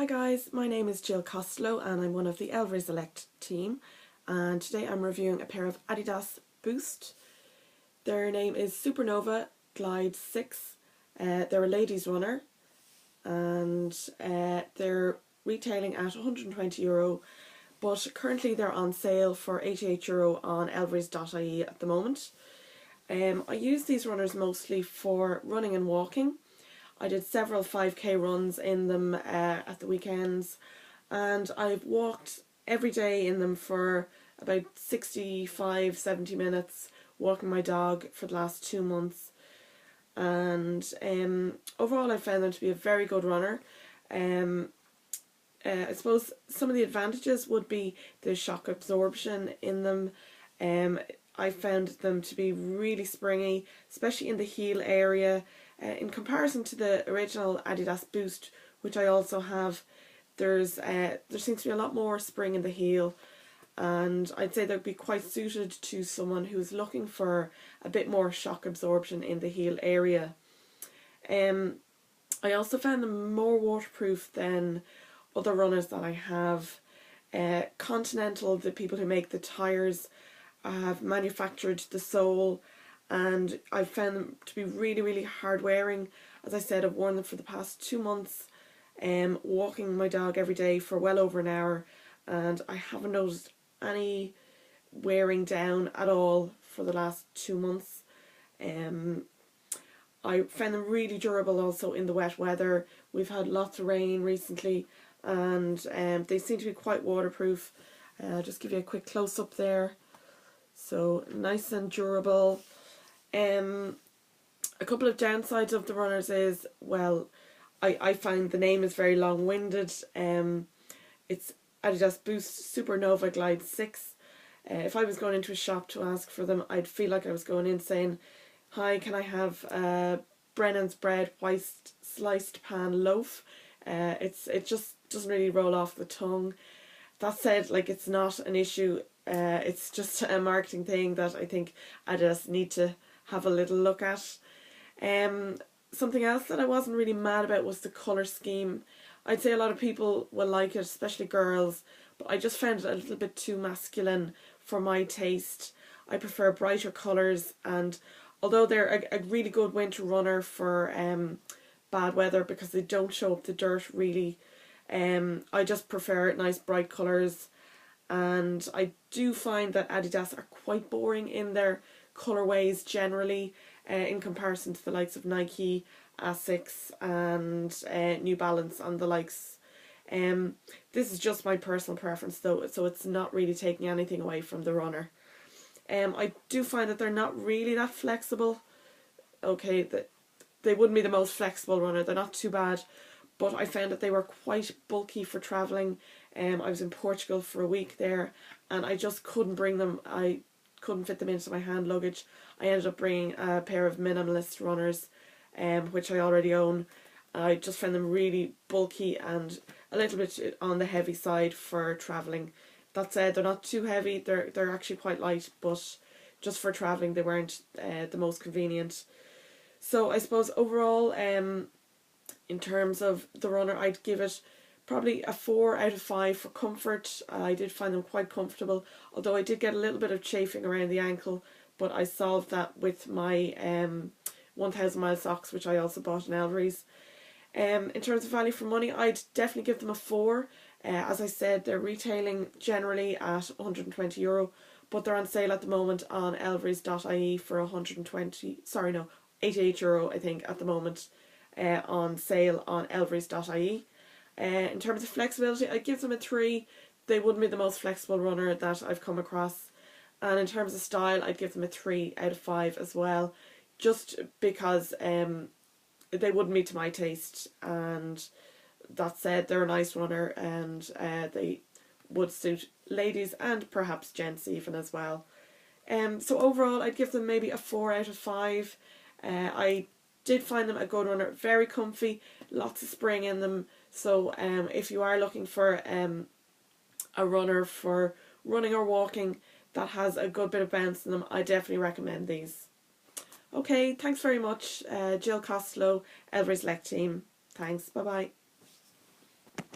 Hi guys, my name is Jill Costello and I'm one of the Elvery Select team, and today I'm reviewing a pair of Adidas Boost. Their name is Supernova Glide 6. They're a ladies runner and they're retailing at €120, but currently they're on sale for €88 on elverys.ie at the moment. I use these runners mostly for running and walking. I did several 5k runs in them at the weekends, and I've walked every day in them for about 65-70 minutes, walking my dog for the last 2 months. And overall I found them to be a very good runner. I suppose some of the advantages would be the shock absorption in them. I found them to be really springy, especially in the heel area. In comparison to the original Adidas Boost, which I also have, there seems to be a lot more spring in the heel, and I'd say they'd be quite suited to someone who's looking for a bit more shock absorption in the heel area. I also found them more waterproof than other runners that I have. Continental, the people who make the tyres, have manufactured the sole, and I've found them to be really hard wearing. As I said, I've worn them for the past 2 months, walking my dog every day for well over an hour, and I haven't noticed any wearing down at all for the last 2 months. I found them really durable also in the wet weather. We've had lots of rain recently, and they seem to be quite waterproof. I'll just give you a quick close-up there. So nice and durable. A couple of downsides of the runners is, well, I find the name is very long-winded. It's Adidas Boost Supernova Glide 6. If I was going into a shop to ask for them, I'd feel like I was going in saying, "Hi, can I have Brennan's bread white sliced pan loaf?" It just doesn't really roll off the tongue. That said, like, it's not an issue. It's just a marketing thing that I think Adidas need to have a little look at. Something else that I wasn't really mad about was the colour scheme. I'd say a lot of people will like it, especially girls, but I just found it a little bit too masculine for my taste. I prefer brighter colours, and although they're a really good winter runner for bad weather because they don't show up the dirt really, I just prefer nice bright colours. And I do find that Adidas are quite boring in their colourways generally, in comparison to the likes of Nike, Asics and New Balance and the likes. This is just my personal preference though, so it's not really taking anything away from the runner. I do find that they're not really that flexible. Okay, they wouldn't be the most flexible runner, they're not too bad, but I found that they were quite bulky for travelling. I was in Portugal for a week there, and I just couldn't bring them. I couldn't fit them into my hand luggage. I ended up bringing a pair of minimalist runners, which I already own. I just found them really bulky and a little bit on the heavy side for travelling. That said, they're not too heavy. They're actually quite light, but just for travelling they weren't the most convenient. So I suppose overall, in terms of the runner, I'd give it probably a 4 out of 5 for comfort. I did find them quite comfortable, although I did get a little bit of chafing around the ankle, but I solved that with my 1000 mile socks, which I also bought in Elvery's. In terms of value for money, I'd definitely give them a 4. As I said, they're retailing generally at €120, but they're on sale at the moment on elverys.ie for €88 I think at the moment, on sale on elverys.ie. In terms of flexibility, I'd give them a 3. They wouldn't be the most flexible runner that I've come across. And in terms of style, I'd give them a 3 out of 5 as well, just because they wouldn't be to my taste. And that said, they're a nice runner, and they would suit ladies and perhaps gents even as well. So overall, I'd give them maybe a 4 out of 5. I did find them a good runner, very comfy, lots of spring in them. So if you are looking for a runner for running or walking that has a good bit of bounce in them, I definitely recommend these. Okay, thanks very much. Jill Costello, Elvery Select team. Thanks, bye bye.